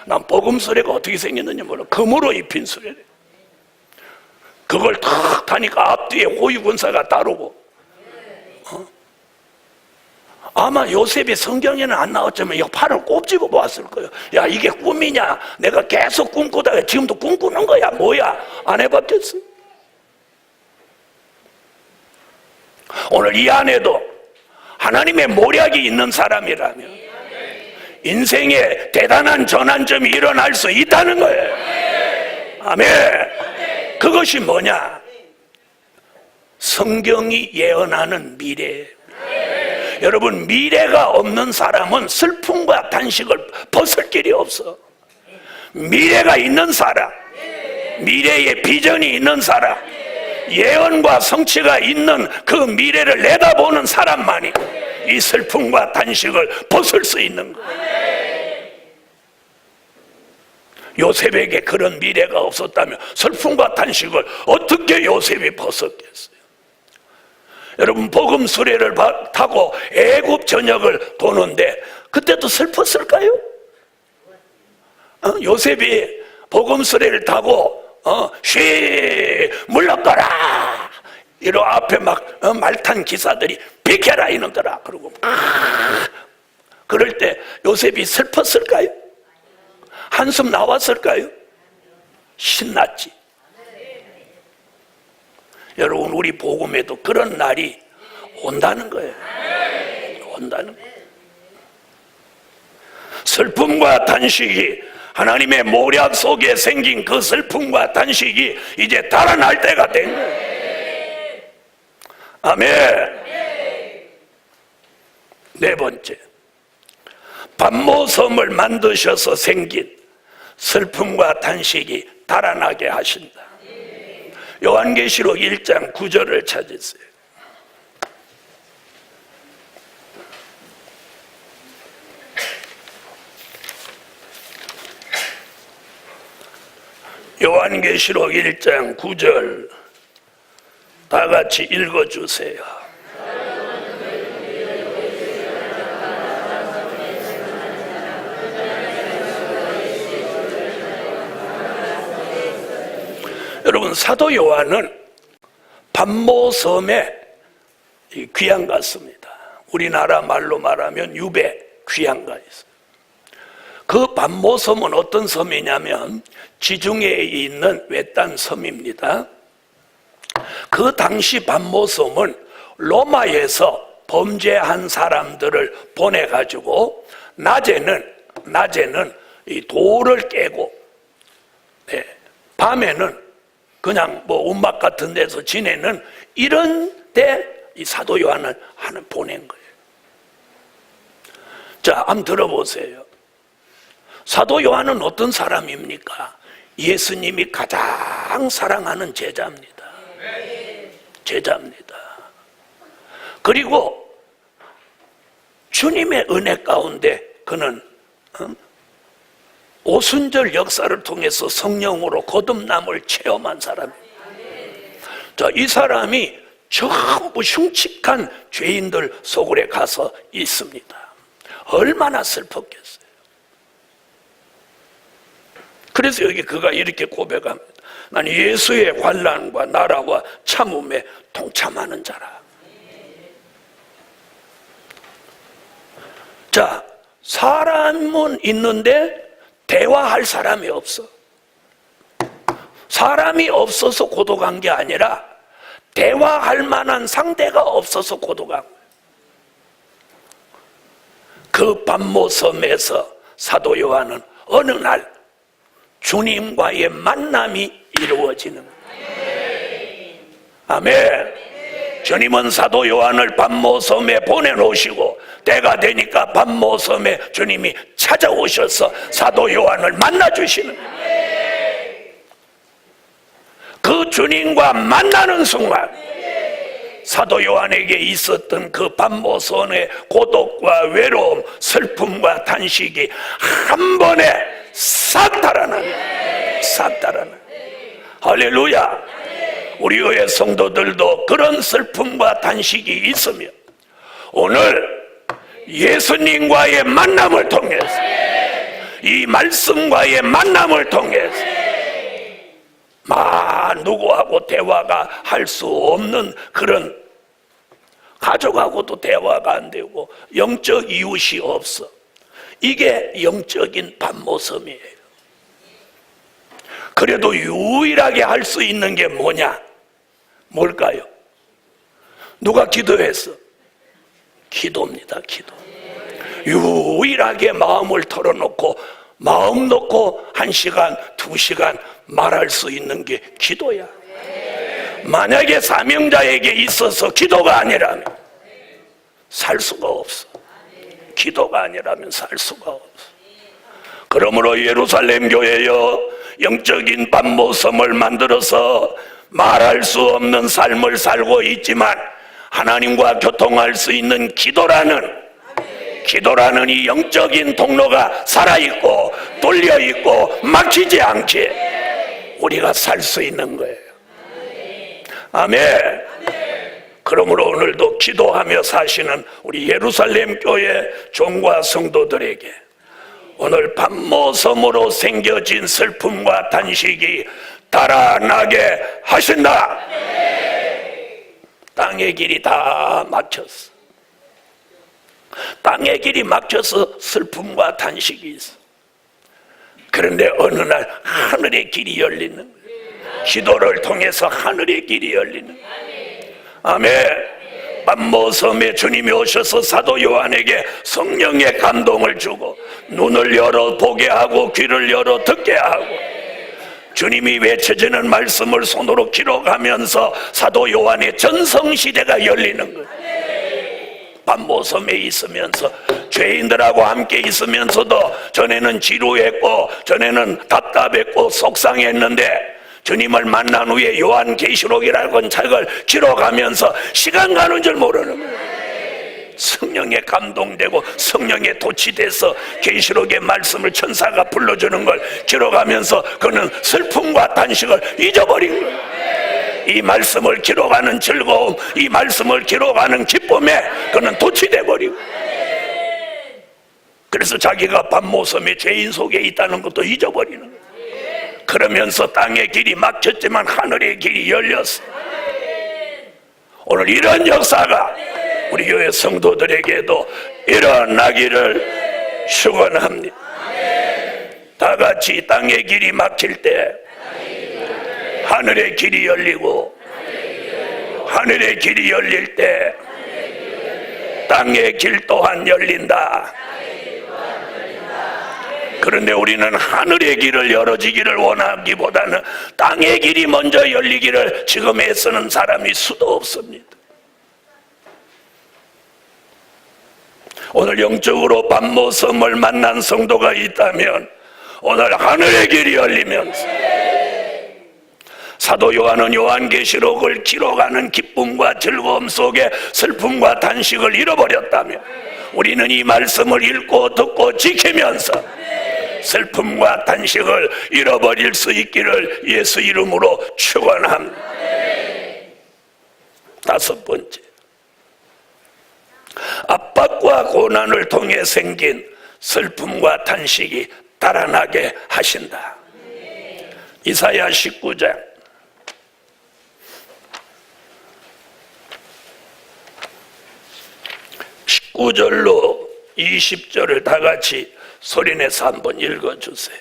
난 복음 수레가 어떻게 생겼는지 몰라. 금으로 입힌 수레래. 그걸 탁 타니까 앞뒤에 호위군사가 따르고. 아마 요셉이 성경에는 안 나왔지만 이거 팔을 꼽집어 보았을 거예요. 야, 이게 꿈이냐? 내가 계속 꿈꾸다가 지금도 꿈꾸는 거야? 뭐야? 안 해봤겠어요? 오늘 이 안에도 하나님의 모략이 있는 사람이라면 인생에 대단한 전환점이 일어날 수 있다는 거예요. 아멘. 그것이 뭐냐? 성경이 예언하는 미래예요. 여러분, 미래가 없는 사람은 슬픔과 단식을 벗을 길이 없어. 미래가 있는 사람, 미래의 비전이 있는 사람, 예언과 성취가 있는 그 미래를 내다보는 사람만이 이 슬픔과 단식을 벗을 수 있는 거예요. 요셉에게 그런 미래가 없었다면 슬픔과 단식을 어떻게 요셉이 벗었겠어요? 여러분, 복음 수레를 타고 애굽 전역을 도는데 그때도 슬펐을까요? 요셉이 복음 수레를 타고 쉬 물러가라 이러 앞에 막 말 탄 기사들이 비켜라 이놈들아 그러고 그럴 때 요셉이 슬펐을까요? 한숨 나왔을까요? 신났지. 여러분, 우리 복음에도 그런 날이 온다는 거예요. 온다는 거예요. 슬픔과 단식이, 하나님의 모략 속에 생긴 그 슬픔과 단식이 이제 달아날 때가 된 거예요. 아멘. 네 번째, 반모섬을 만드셔서 생긴 슬픔과 단식이 달아나게 하신다. 요한계시록 1장 9절을 찾으세요. 요한계시록 1장 9절 다 같이 읽어주세요. 여러분, 사도 요한은 반모섬의 귀양가였습니다. 우리나라 말로 말하면 유배 귀양가였어요. 그 반모섬은 어떤 섬이냐면 지중해에 있는 외딴 섬입니다. 그 당시 반모섬은 로마에서 범죄한 사람들을 보내가지고 낮에는 이 돌을 깨고, 밤에는 그냥 뭐 움막 같은 데서 지내는 이런 데 이 사도 요한을 하나 보낸 거예요. 자, 한번 들어보세요. 사도 요한은 어떤 사람입니까? 예수님이 가장 사랑하는 제자입니다. 제자입니다. 그리고 주님의 은혜 가운데 그는 오순절 역사를 통해서 성령으로 거듭남을 체험한 사람입니다. 자, 이 사람이 전부 흉측한 죄인들 속으로 가서 있습니다. 얼마나 슬펐겠어요. 그래서 여기 그가 이렇게 고백합니다. 나는 예수의 환난과 나라와 참음에 동참하는 자라. 자, 사람은 있는데 대화할 사람이 없어. 사람이 없어서 고독한 게 아니라 대화할 만한 상대가 없어서 고독한 거예요. 그 반모섬에서 사도 요한은 어느 날 주님과의 만남이 이루어지는 거예요. 아멘. 주님은 사도 요한을 반모섬에 보내놓으시고 때가 되니까 반모섬에 주님이 찾아오셔서 사도 요한을 만나주시는 거예요. 그 주님과 만나는 순간 사도 요한에게 있었던 그 반모섬의 고독과 외로움, 슬픔과 단식이 한 번에 싹 달아나요. 싹 달아나요. 할렐루야. 우리 교회 성도들도 그런 슬픔과 단식이 있으면 오늘 예수님과의 만남을 통해서, 이 말씀과의 만남을 통해서 누구하고 대화가 할 수 없는 그런, 가족하고도 대화가 안 되고 영적 이웃이 없어. 이게 영적인 반모섬이에요. 그래도 유일하게 할 수 있는 게 뭐냐? 뭘까요? 누가 기도했어? 기도입니다. 기도. 유일하게 마음을 털어놓고 마음 놓고 1시간, 2시간 말할 수 있는 게 기도야. 만약에 사명자에게 있어서 기도가 아니라면 살 수가 없어. 기도가 아니라면 살 수가 없어. 그러므로 예루살렘 교회여, 영적인 반모섬을 만들어서 말할 수 없는 삶을 살고 있지만 하나님과 교통할 수 있는 기도라는 이 영적인 통로가 살아있고 뚫려있고 막히지 않게 우리가 살 수 있는 거예요. 아멘. 그러므로 오늘도 기도하며 사시는 우리 예루살렘 교회 종과 성도들에게 오늘 반모섬으로 생겨진 슬픔과 단식이 달아나게 하신다. 땅의 길이 다 막혔어. 땅의 길이 막혀서 슬픔과 단식이 있어. 그런데 어느 날 하늘의 길이 열리는 거예요. 기도를 통해서 하늘의 길이 열리는 거예요. 아멘. 반모섬에 주님이 오셔서 사도 요한에게 성령의 감동을 주고 눈을 열어 보게 하고 귀를 열어 듣게 하고 주님이 외쳐지는 말씀을 손으로 기록하면서 사도 요한의 전성시대가 열리는 거예요. 반모섬에 있으면서 죄인들하고 함께 있으면서도 전에는 지루했고 전에는 답답했고 속상했는데 주님을 만난 후에 요한계시록이라는 책을 기록하면서 시간 가는 줄 모르는 거예요. 성령에 감동되고 성령에 도취돼서 계시록의 말씀을 천사가 불러주는 걸 기록하면서 그는 슬픔과 단식을 잊어버린 거예요. 이 말씀을 기록하는 즐거움, 이 말씀을 기록하는 기쁨에 그는 도취돼 버리고, 그래서 자기가 반모섬에 죄인 속에 있다는 것도 잊어버리는 거예요. 그러면서 땅의 길이 막혔지만 하늘의 길이 열렸어. 오늘 이런 역사가 우리 교회 성도들에게도 일어나기를 축원합니다. 다 같이 땅의 길이 막힐 때 하늘의 길이 열리고, 하늘의 길이 열릴 때 땅의 길 또한 열린다. 그런데 우리는 하늘의 길을 열어지기를 원하기보다는 땅의 길이 먼저 열리기를 지금 애쓰는 사람이 수도 없습니다. 오늘 영적으로 반모섬을 만난 성도가 있다면 오늘 하늘의 길이 열리면서 사도 요한은 요한계시록을 기록하는 기쁨과 즐거움 속에 슬픔과 단식을 잃어버렸다면 우리는 이 말씀을 읽고 듣고 지키면서 슬픔과 단식을 잃어버릴 수 있기를 예수 이름으로 축원합니다. 다섯 번째, 압박과 고난을 통해 생긴 슬픔과 단식이 달아나게 하신다. 이사야 19장 19절로 20절을 다 같이 소리내서 한번 읽어주세요.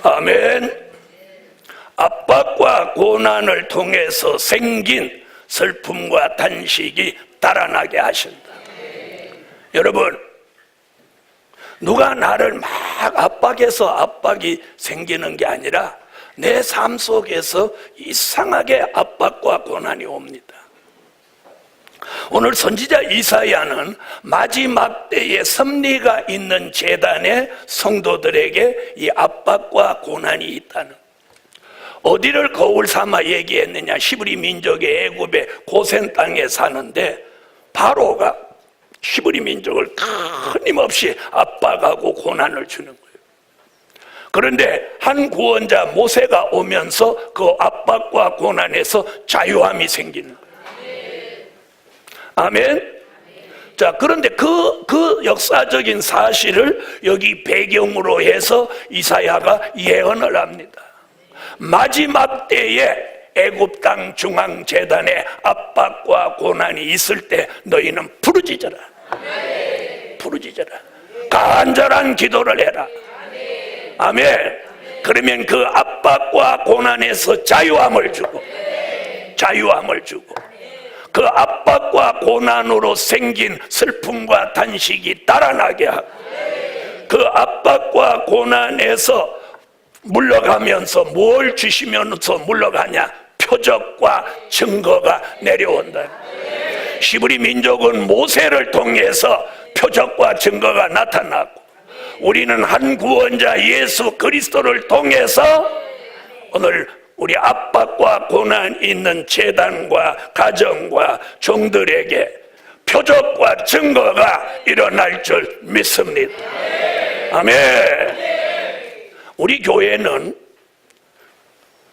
아멘. 압박과 고난을 통해서 생긴 슬픔과 단식이 달아나게 하신다. 여러분, 누가 나를 막 압박해서 압박이 생기는 게 아니라 내 삶 속에서 이상하게 압박과 고난이 옵니다. 오늘 선지자 이사야는 마지막 때에 섭리가 있는 제단의 성도들에게 이 압박과 고난이 있다는, 어디를 거울 삼아 얘기했느냐, 히브리 민족의 애굽의 고센 땅에 사는데 바로가 히브리 민족을 끊임없이 압박하고 고난을 주는 거예요. 그런데 한 구원자 모세가 오면서 그 압박과 고난에서 자유함이 생기는 거예요. 아멘. 자, 그런데 그 역사적인 사실을 여기 배경으로 해서 이사야가 예언을 합니다. 마지막 때에 애굽 땅 중앙 재단에 압박과 고난이 있을 때 너희는 부르짖어라. 부르짖어라. 간절한 기도를 해라. 아멘. 그러면 그 압박과 고난에서 자유함을 주고, 자유함을 주고, 그 압박과 고난으로 생긴 슬픔과 단식이 달아나게 하고, 그 압박과 고난에서 물러가면서 뭘 주시면서 물러가냐? 표적과 증거가 내려온다. 히브리 민족은 모세를 통해서 표적과 증거가 나타나고, 우리는 한 구원자 예수 그리스도를 통해서 오늘 우리 압박과 고난 있는 재단과 가정과 종들에게 표적과 증거가 일어날 줄 믿습니다. 아멘. 우리 교회는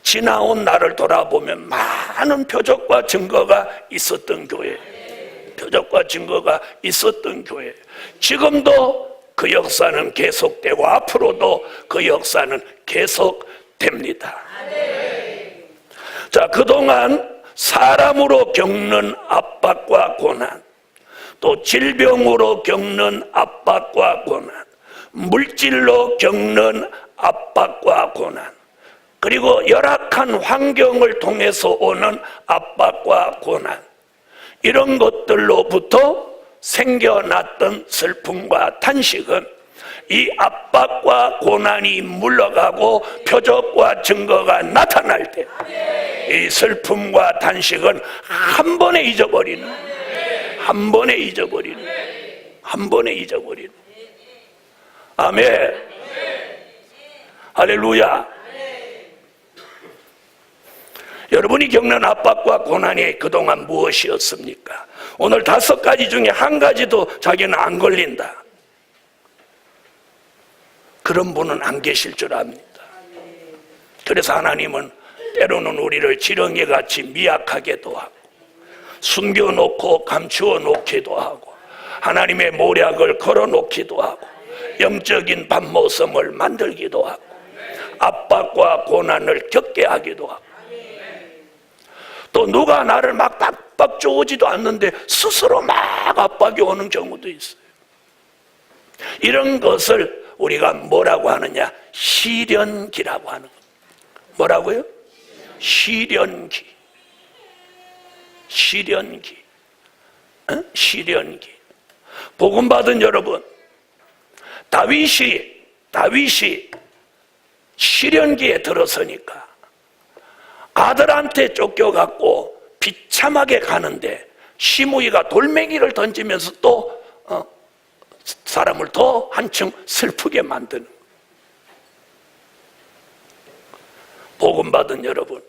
지나온 날을 돌아보면 많은 표적과 증거가 있었던 교회, 표적과 증거가 있었던 교회. 지금도 그 역사는 계속되고 앞으로도 그 역사는 계속됩니다. 자, 그동안 사람으로 겪는 압박과 고난, 또 질병으로 겪는 압박과 고난, 물질로 겪는 압박과 고난, 그리고 열악한 환경을 통해서 오는 압박과 고난, 이런 것들로부터 생겨났던 슬픔과 탄식은 이 압박과 고난이 물러가고 표적과 증거가 나타날 때 이 슬픔과 탄식은 한 번에 잊어버리는, 한 번에 잊어버리는, 한 번에 잊어버리는. 아멘. 할렐루야. 여러분이 겪는 압박과 고난이 그동안 무엇이었습니까? 오늘 5가지 중에 한 가지도 자기는 안 걸린다, 그런 분은 안 계실 줄 압니다. 그래서 하나님은 때로는 우리를 지렁이같이 미약하게도 하고, 숨겨놓고 감추어 놓기도 하고, 하나님의 모략을 걸어놓기도 하고, 영적인 밤모섬을 만들기도 하고, 압박과 고난을 겪게 하기도 하고, 또 누가 나를 막 압박 줘오지도 않는데 스스로 막 압박이 오는 경우도 있어요. 이런 것을 우리가 뭐라고 하느냐? 시련기라고 하는 것. 뭐라고요? 시련기. 시련기. 시련기. 복음 받은 여러분, 다윗이 시련기에 들어서니까 아들한테 쫓겨갖고 비참하게 가는데 시므이가 돌멩이를 던지면서 또 사람을 더 한층 슬프게 만드는. 복음 받은 여러분,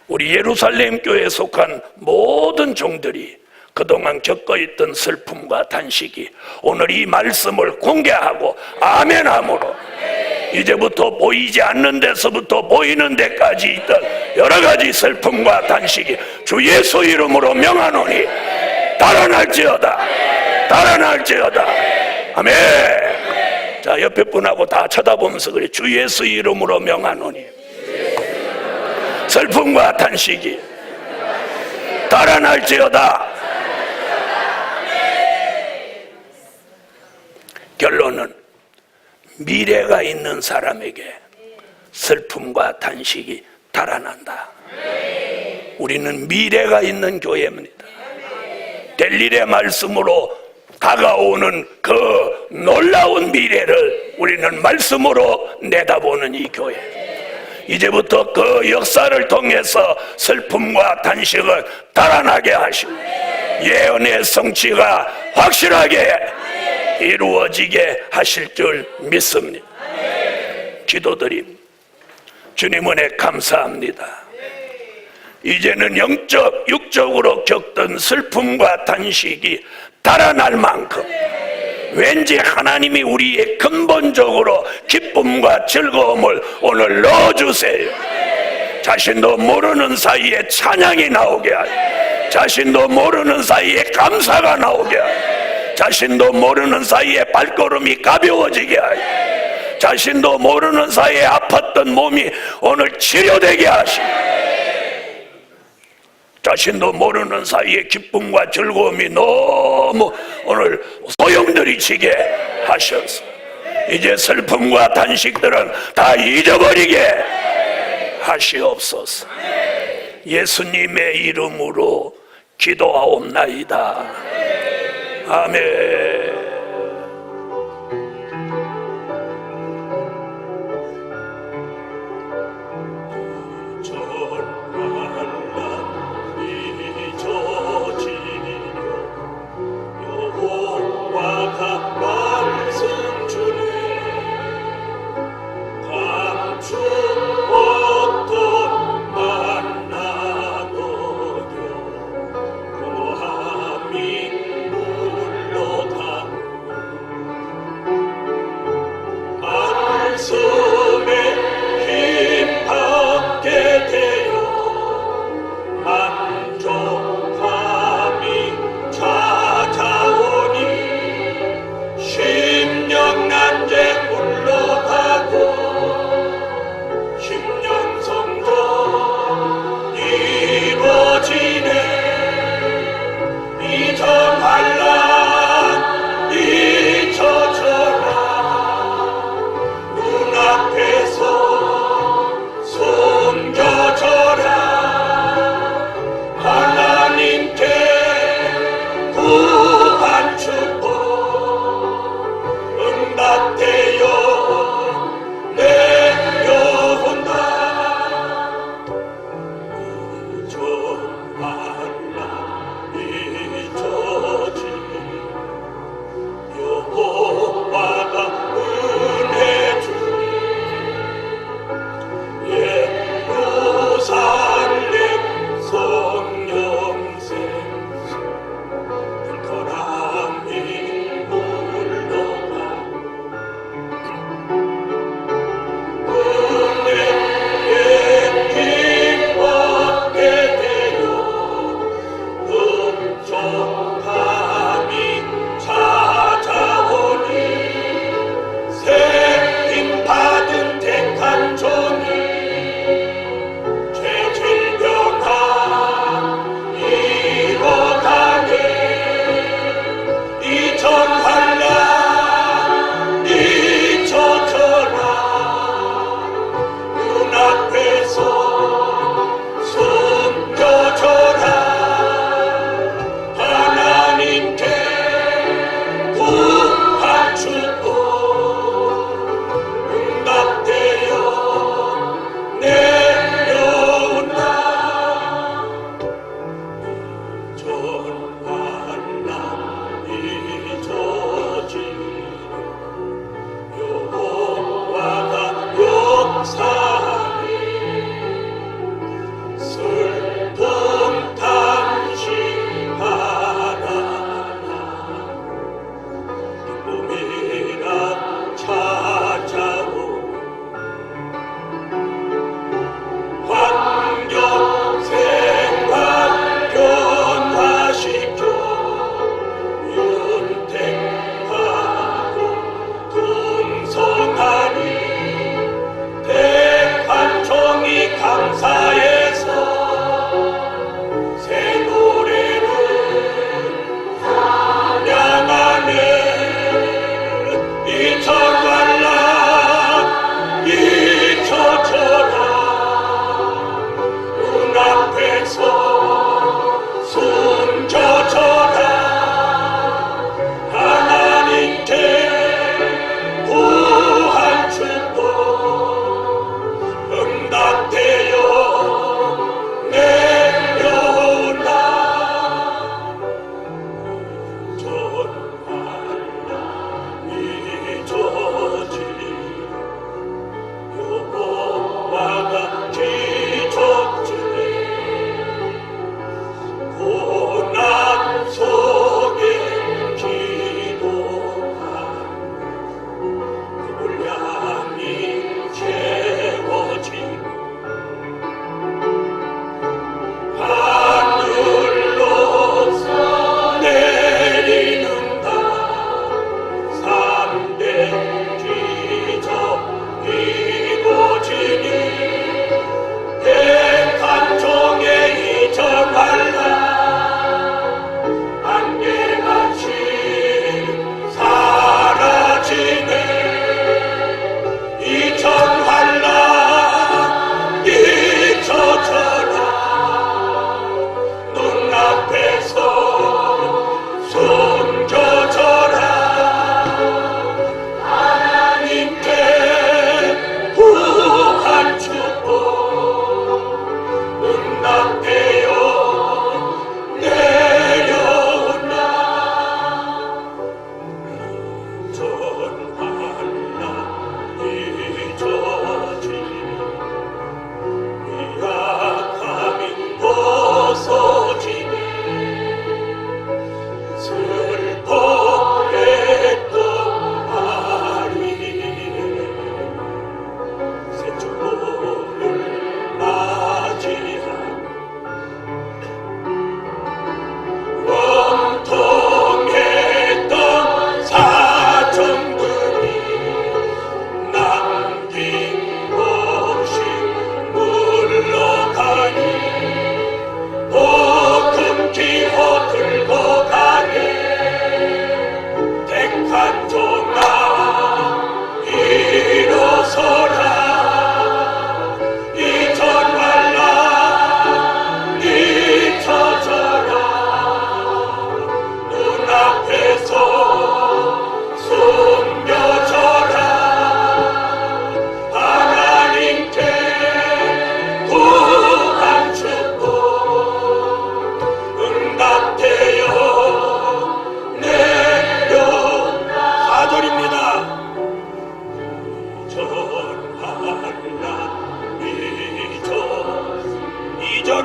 우리 예루살렘 교회에 속한 모든 종들이 그동안 겪어있던 슬픔과 단식이 오늘 이 말씀을 공개하고 아멘함으로 이제부터 보이지 않는 데서부터 보이는 데까지 있던 여러 가지 슬픔과 단식이 주 예수 이름으로 명하노니 달아날지어다, 달아날지어다. 아멘. 자, 옆에 분하고 다 쳐다보면서 그래. 주 예수 이름으로 명하노니 슬픔과 탄식이 달아날지어다. 결론은 미래가 있는 사람에게 슬픔과 탄식이 달아난다. 우리는 미래가 있는 교회입니다. 될 일의 말씀으로 다가오는 그 놀라운 미래를 우리는 말씀으로 내다보는 이 교회. 이제부터 그 역사를 통해서 슬픔과 탄식을 달아나게 하시고 예언의 성취가 확실하게 이루어지게 하실 줄 믿습니다. 기도드림. 주님 은혜 감사합니다. 이제는 영적, 육적으로 겪던 슬픔과 탄식이 달아날 만큼 왠지 하나님이 우리의 근본적으로 기쁨과 즐거움을 오늘 넣어주세요. 자신도 모르는 사이에 찬양이 나오게 하여, 자신도 모르는 사이에 감사가 나오게 하여, 자신도 모르는 사이에 발걸음이 가벼워지게 하여, 자신도 모르는 사이에 아팠던 몸이 오늘 치료되게 하시고, 자신도 모르는 사이에 기쁨과 즐거움이 너무 오늘 소용돌이치게 하셔서 이제 슬픔과 단식들은 다 잊어버리게 하시옵소서. 예수님의 이름으로 기도하옵나이다. 아멘. 대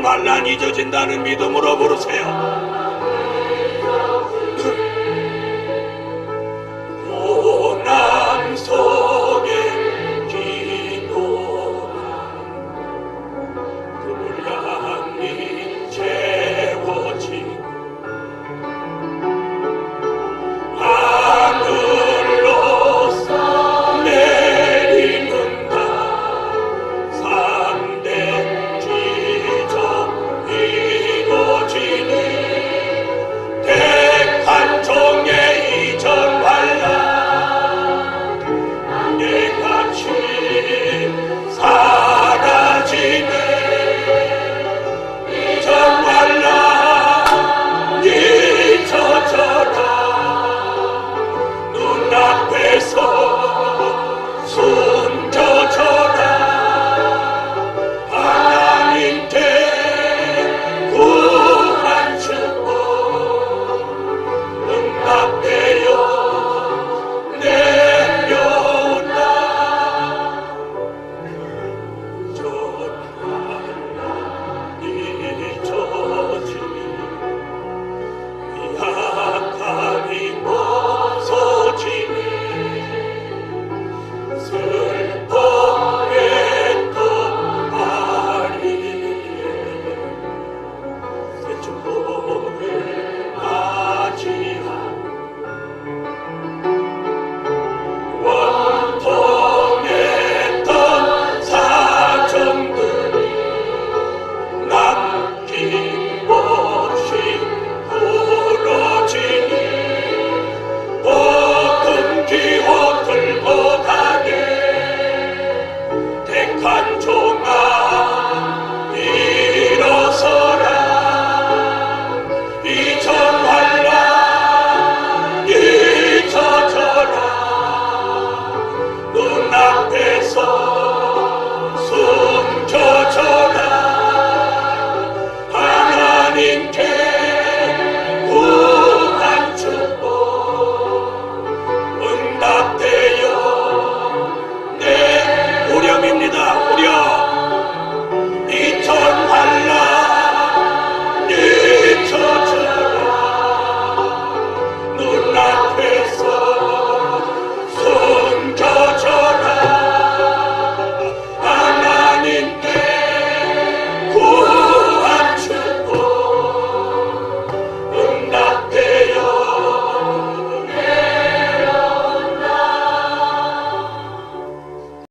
환란 잊어진다는 믿음으로 부르세요.